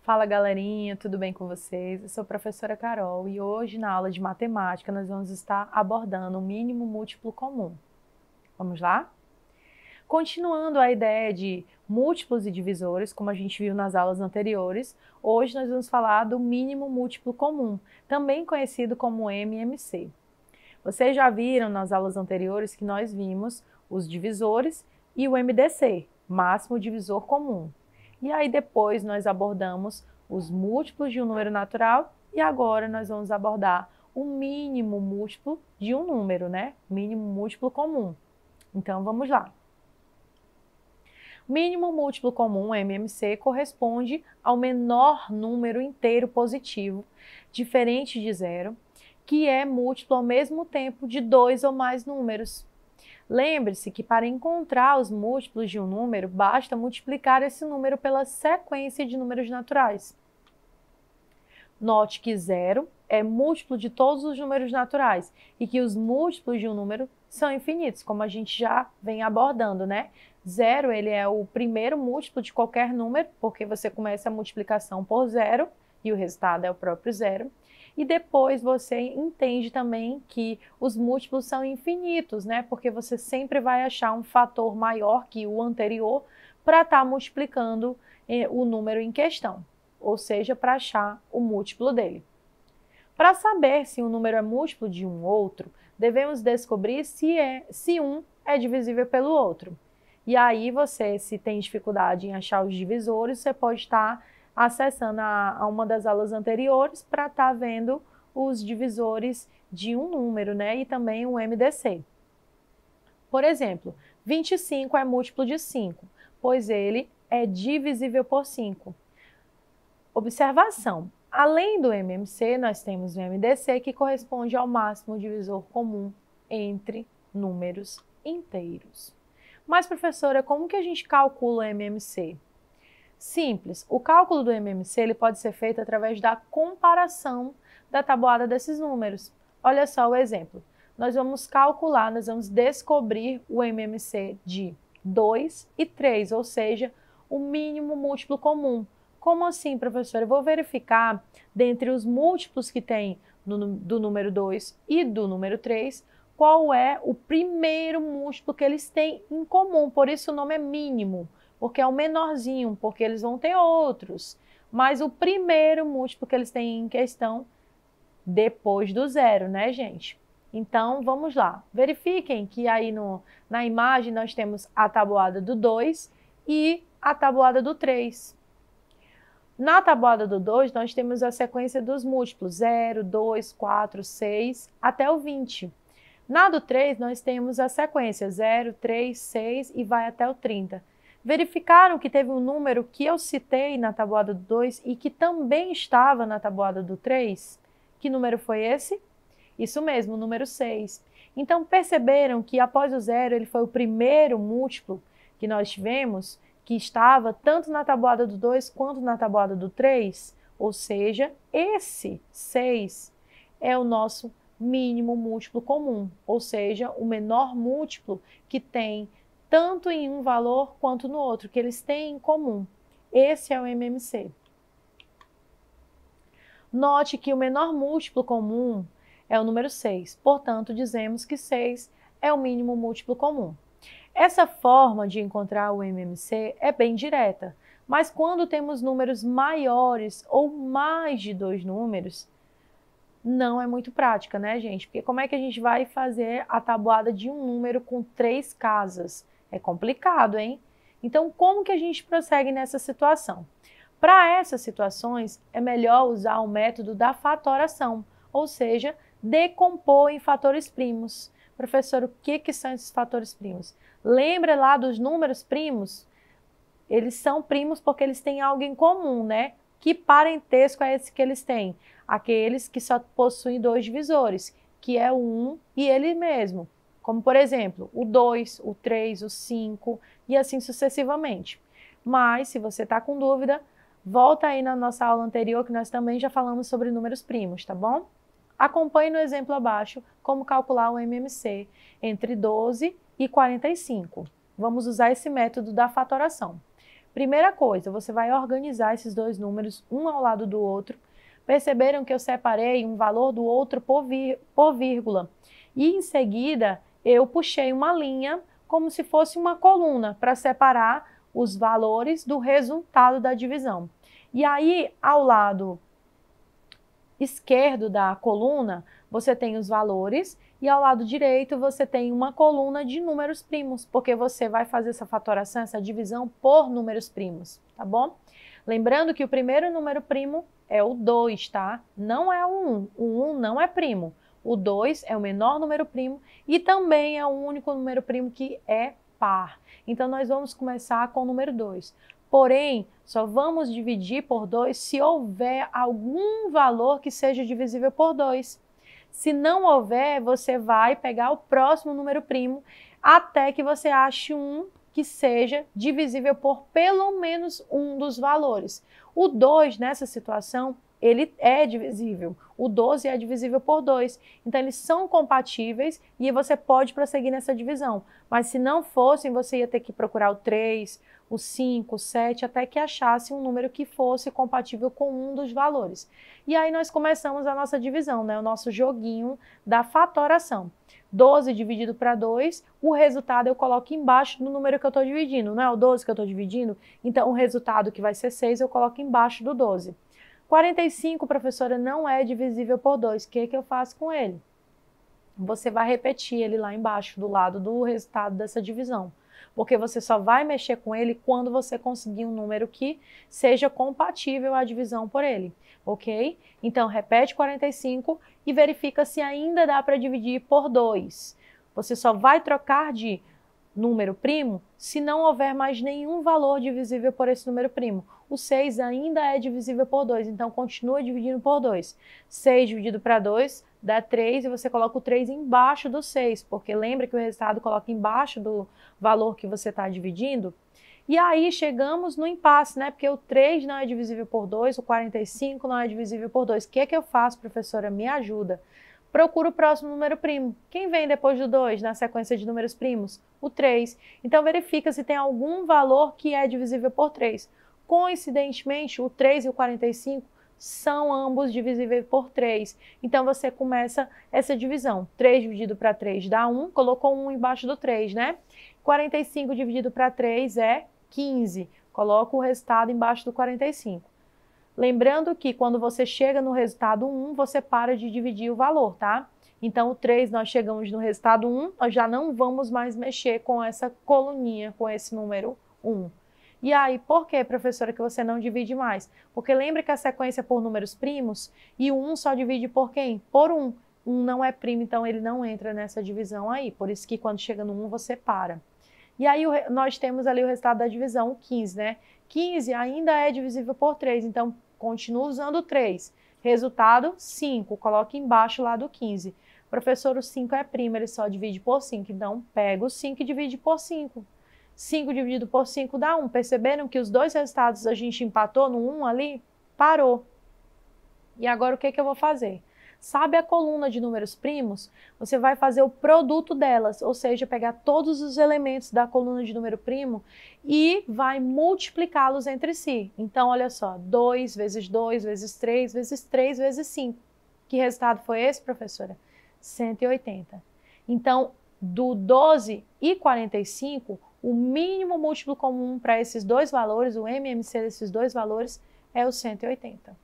Fala galerinha, tudo bem com vocês? Eu sou a professora Carol e hoje na aula de matemática nós vamos estar abordando o mínimo múltiplo comum. Vamos lá? Continuando a ideia de múltiplos e divisores, como a gente viu nas aulas anteriores, hoje nós vamos falar do mínimo múltiplo comum, também conhecido como MMC. Vocês já viram nas aulas anteriores que nós vimos os divisores e o MDC, máximo divisor comum. E aí depois nós abordamos os múltiplos de um número natural e agora nós vamos abordar o mínimo múltiplo de um número, né? Mínimo múltiplo comum. Então vamos lá. Mínimo múltiplo comum, MMC, corresponde ao menor número inteiro positivo, diferente de zero, que é múltiplo ao mesmo tempo de dois ou mais números. Lembre-se que para encontrar os múltiplos de um número, basta multiplicar esse número pela sequência de números naturais. Note que zero é múltiplo de todos os números naturais e que os múltiplos de um número são infinitos, como a gente já vem abordando, né? Zero, ele é o primeiro múltiplo de qualquer número, porque você começa a multiplicação por zero e o resultado é o próprio zero. E depois você entende também que os múltiplos são infinitos, né? Porque você sempre vai achar um fator maior que o anterior para estar multiplicando o número em questão, ou seja, para achar o múltiplo dele. Para saber se um número é múltiplo de um outro, devemos descobrir se um é divisível pelo outro. E aí você, se tem dificuldade em achar os divisores, você pode estar acessando a uma das aulas anteriores para estar vendo os divisores de um número, né? E também o MDC. Por exemplo, 25 é múltiplo de 5, pois ele é divisível por 5. Observação: além do MMC, nós temos o MDC, que corresponde ao máximo divisor comum entre números inteiros. Mas, professora, como que a gente calcula o MMC? Simples, o cálculo do MMC ele pode ser feito através da comparação da tabuada desses números. Olha só o exemplo. Nós vamos descobrir o MMC de 2 e 3, ou seja, o mínimo múltiplo comum. Como assim, professora? Eu vou verificar, dentre os múltiplos que tem do número 2 e do número 3, qual é o primeiro múltiplo que eles têm em comum. Por isso o nome é mínimo, porque é o menorzinho, porque eles vão ter outros. Mas o primeiro múltiplo que eles têm em questão depois do zero, né, gente? Então, vamos lá. Verifiquem que aí na imagem nós temos a tabuada do 2 e a tabuada do 3. Na tabuada do 2, nós temos a sequência dos múltiplos 0, 2, 4, 6, até o 20. Na do 3, nós temos a sequência 0, 3, 6 e vai até o 30. Verificaram que teve um número que eu citei na tabuada do 2 e que também estava na tabuada do 3? Que número foi esse? Isso mesmo, o número 6. Então, perceberam que após o 0, ele foi o primeiro múltiplo que nós tivemos, que estava tanto na tabuada do 2 quanto na tabuada do 3? Ou seja, esse 6 é o nosso mínimo múltiplo comum, ou seja, o menor múltiplo que tem tanto em um valor quanto no outro, que eles têm em comum. Esse é o MMC. Note que o menor múltiplo comum é o número 6, portanto, dizemos que 6 é o mínimo múltiplo comum. Essa forma de encontrar o MMC é bem direta, mas quando temos números maiores ou mais de 2 números, não é muito prática, né, gente? Porque como é que a gente vai fazer a tabuada de um número com 3 casas? É complicado, hein? Então, como que a gente prossegue nessa situação? Para essas situações, é melhor usar o método da fatoração, ou seja, decompor em fatores primos. Professor, o que são esses fatores primos? Lembra lá dos números primos? Eles são primos porque eles têm algo em comum, né? Que parentesco é esse que eles têm? Aqueles que só possuem 2 divisores, que é o 1 e ele mesmo. Como, por exemplo, o 2, o 3, o 5 e assim sucessivamente. Mas, se você está com dúvida, volta aí na nossa aula anterior que nós também já falamos sobre números primos, tá bom? Acompanhe no exemplo abaixo como calcular o MMC entre 12 e 45. Vamos usar esse método da fatoração. Primeira coisa, você vai organizar esses dois números, um ao lado do outro. Perceberam que eu separei um valor do outro por vírgula. E em seguida, eu puxei uma linha como se fosse uma coluna para separar os valores do resultado da divisão. E aí, ao lado esquerdo da coluna, você tem os valores e ao lado direito você tem uma coluna de números primos, porque você vai fazer essa fatoração, essa divisão por números primos, tá bom? Lembrando que o primeiro número primo é o 2, tá? Não é o 1. O 1 não é primo. O 2 é o menor número primo e também é o único número primo que é par. Então, nós vamos começar com o número 2. Porém, só vamos dividir por 2 se houver algum valor que seja divisível por 2. Se não houver, você vai pegar o próximo número primo até que você ache um que seja divisível por pelo menos um dos valores. O 2, nessa situação, ele é divisível. O 12 é divisível por 2. Então, eles são compatíveis e você pode prosseguir nessa divisão. Mas se não fossem, você ia ter que procurar o 3, o 5, o 7, até que achasse um número que fosse compatível com um dos valores. E aí nós começamos a nossa divisão, né? O nosso joguinho da fatoração. 12 dividido para 2, o resultado eu coloco embaixo do número que eu estou dividindo. Não é o 12 que eu estou dividindo? Então, o resultado que vai ser 6, eu coloco embaixo do 12. 45, professora, não é divisível por 2. O que eu faço com ele? Você vai repetir ele lá embaixo, do lado do resultado dessa divisão. Porque você só vai mexer com ele quando você conseguir um número que seja compatível à divisão por ele, ok? Então, repete 45 e verifica se ainda dá para dividir por 2. Você só vai trocar de número primo se não houver mais nenhum valor divisível por esse número primo. O 6 ainda é divisível por 2, então continua dividindo por 2. 6 dividido para 2 dá 3 e você coloca o 3 embaixo do 6, porque lembra que o resultado coloca embaixo do valor que você está dividindo. E aí chegamos no impasse, né? Porque o 3 não é divisível por 2, o 45 não é divisível por 2. O que é que eu faço, professora? Me ajuda. Procura o próximo número primo. Quem vem depois do 2 na sequência de números primos? O 3. Então verifica se tem algum valor que é divisível por 3. Coincidentemente, o 3 e o 45 são ambos divisíveis por 3. Então, você começa essa divisão. 3 dividido para 3 dá 1, colocou 1 embaixo do 3, né? 45 dividido para 3 é 15. Coloca o resultado embaixo do 45. Lembrando que quando você chega no resultado 1, você para de dividir o valor, tá? Então, o 3 nós chegamos no resultado 1, nós já não vamos mais mexer com essa coluninha, com esse número 1. E aí, por que, professora, que você não divide mais? Porque lembra que a sequência é por números primos e o 1 só divide por quem? Por 1. 1 não é primo, então ele não entra nessa divisão aí. Por isso que quando chega no 1, você para. E aí nós temos ali o resultado da divisão, o 15, né? 15 ainda é divisível por 3, então continua usando o 3. Resultado, 5. Coloca embaixo lá do 15. Professor, o 5 é primo, ele só divide por 5. Então, pega o 5 e divide por 5. 5 dividido por 5 dá 1. Perceberam que os dois resultados a gente empatou no 1 ali? Parou. E agora o que eu vou fazer? Sabe a coluna de números primos? Você vai fazer o produto delas, ou seja, pegar todos os elementos da coluna de número primo e vai multiplicá-los entre si. Então, olha só, 2 vezes 2 vezes 3 vezes 3 vezes 5. Que resultado foi esse, professora? 180. Então, do 12 e 45, o mínimo múltiplo comum para esses dois valores, o MMC desses dois valores, é o 180.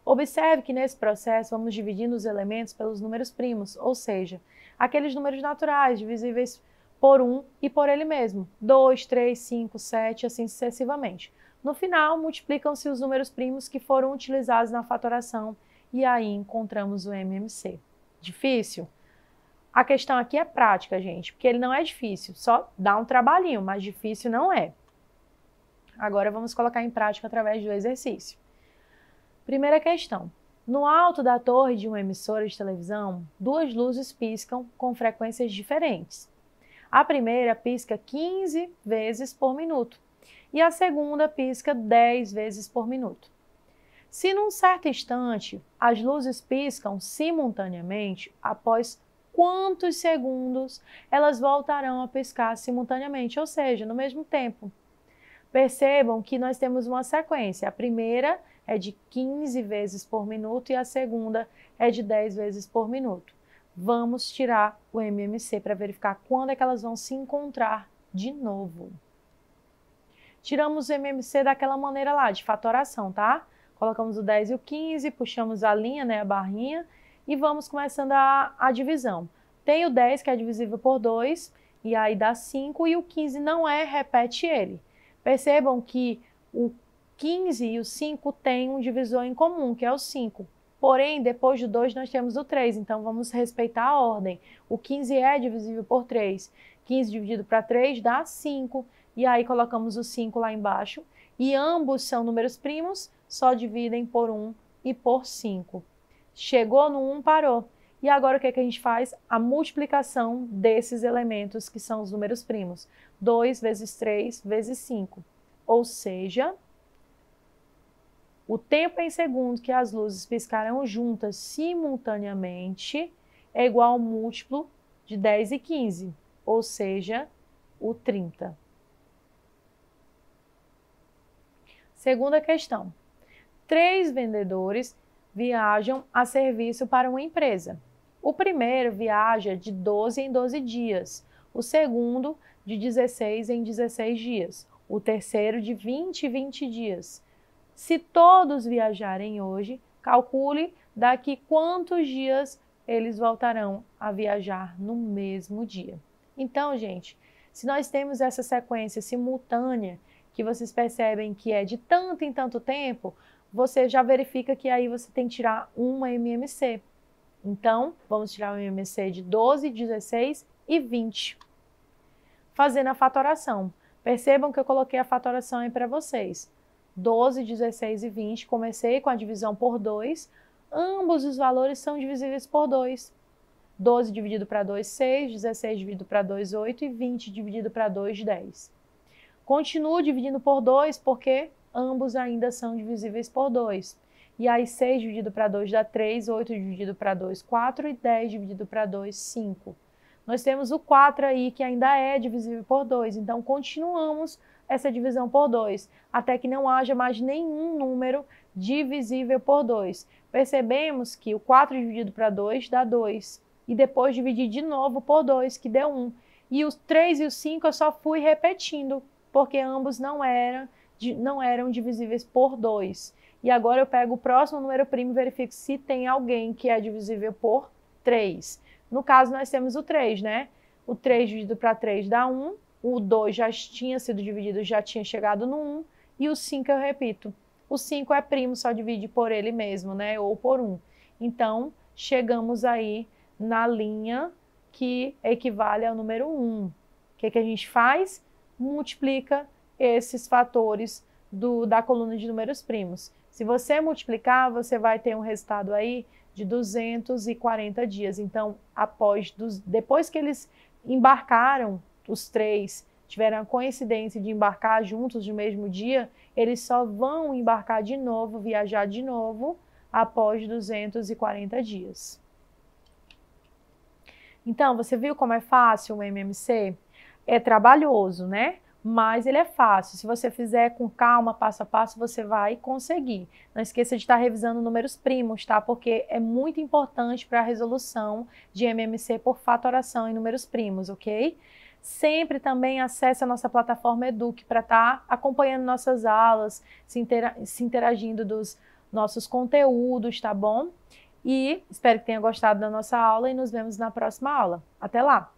Observe que nesse processo vamos dividindo os elementos pelos números primos, ou seja, aqueles números naturais divisíveis por 1 e por ele mesmo, 2, 3, 5, 7, assim sucessivamente. No final, multiplicam-se os números primos que foram utilizados na fatoração e aí encontramos o MMC. Difícil? A questão aqui é prática, gente, porque ele não é difícil, só dá um trabalhinho, mas difícil não é. Agora vamos colocar em prática através do exercício. Primeira questão. No alto da torre de uma emissora de televisão, duas luzes piscam com frequências diferentes. A primeira pisca 15 vezes por minuto e a segunda pisca 10 vezes por minuto. Se num certo instante as luzes piscam simultaneamente, após quantos segundos elas voltarão a piscar simultaneamente, ou seja, no mesmo tempo. Percebam que nós temos uma sequência. A primeira é de 15 vezes por minuto e a segunda é de 10 vezes por minuto. Vamos tirar o MMC para verificar quando é que elas vão se encontrar de novo. Tiramos o MMC daquela maneira lá, de fatoração, tá? Colocamos o 10 e o 15, puxamos a linha, né, a barrinha, e vamos começando a divisão. Tem o 10, que é divisível por 2, e aí dá 5, e o 15 não é, repete ele. Percebam que o 15 e o 5 têm um divisor em comum, que é o 5. Porém, depois do 2 nós temos o 3, então vamos respeitar a ordem. O 15 é divisível por 3. 15 dividido para 3 dá 5. E aí colocamos o 5 lá embaixo. E ambos são números primos, só dividem por 1 e por 5. Chegou no 1, parou. E agora o que é que a gente faz? A multiplicação desses elementos que são os números primos. 2 vezes 3 vezes 5. Ou seja, o tempo em segundo que as luzes piscarão juntas simultaneamente é igual ao múltiplo de 10 e 15, ou seja, o 30. Segunda questão. 3 vendedores viajam a serviço para uma empresa. O primeiro viaja de 12 em 12 dias, o segundo de 16 em 16 dias, o terceiro de 20 em 20 dias. Se todos viajarem hoje, calcule daqui quantos dias eles voltarão a viajar no mesmo dia. Então, gente, se nós temos essa sequência simultânea, que vocês percebem que é de tanto em tanto tempo, você já verifica que aí você tem que tirar uma MMC. Então, vamos tirar o MMC de 12, 16 e 20. Fazendo a fatoração. Percebam que eu coloquei a fatoração aí para vocês. 12, 16 e 20, comecei com a divisão por 2, ambos os valores são divisíveis por 2. 12 dividido para 2, 6, 16 dividido para 2, 8 e 20 dividido para 2, 10. Continuo dividindo por 2 porque ambos ainda são divisíveis por 2. E aí 6 dividido para 2 dá 3, 8 dividido para 2, 4 e 10 dividido para 2, 5. Nós temos o 4 aí que ainda é divisível por 2, então continuamos essa divisão por 2, até que não haja mais nenhum número divisível por 2. Percebemos que o 4 dividido para 2 dá 2, e depois dividir de novo por 2, que deu 1. E os 3 e o 5 eu só fui repetindo, porque ambos não eram divisíveis por 2. E agora eu pego o próximo número primo e verifico se tem alguém que é divisível por 3. No caso, nós temos o 3, né? O 3 dividido para 3 dá 1. O 2 já tinha sido dividido, já tinha chegado no 1. E o 5 eu repito. O 5 é primo, só divide por ele mesmo, né? Ou por 1. Então, chegamos aí na linha que equivale ao número 1. O que a gente faz? Multiplica esses fatores da coluna de números primos. Se você multiplicar, você vai ter um resultado aí de 240 dias. Então, depois que eles embarcaram, os 3 tiveram a coincidência de embarcar juntos no mesmo dia, eles só vão embarcar de novo, viajar de novo, após 240 dias. Então, você viu como é fácil o MMC? É trabalhoso, né? Mas ele é fácil. Se você fizer com calma, passo a passo, você vai conseguir. Não esqueça de estar revisando números primos, tá? Porque é muito importante para a resolução de MMC por fatoração em números primos, ok? Sempre também acesse a nossa plataforma Eduque para estar acompanhando nossas aulas, se interagindo dos nossos conteúdos, tá bom? E espero que tenha gostado da nossa aula e nos vemos na próxima aula. Até lá!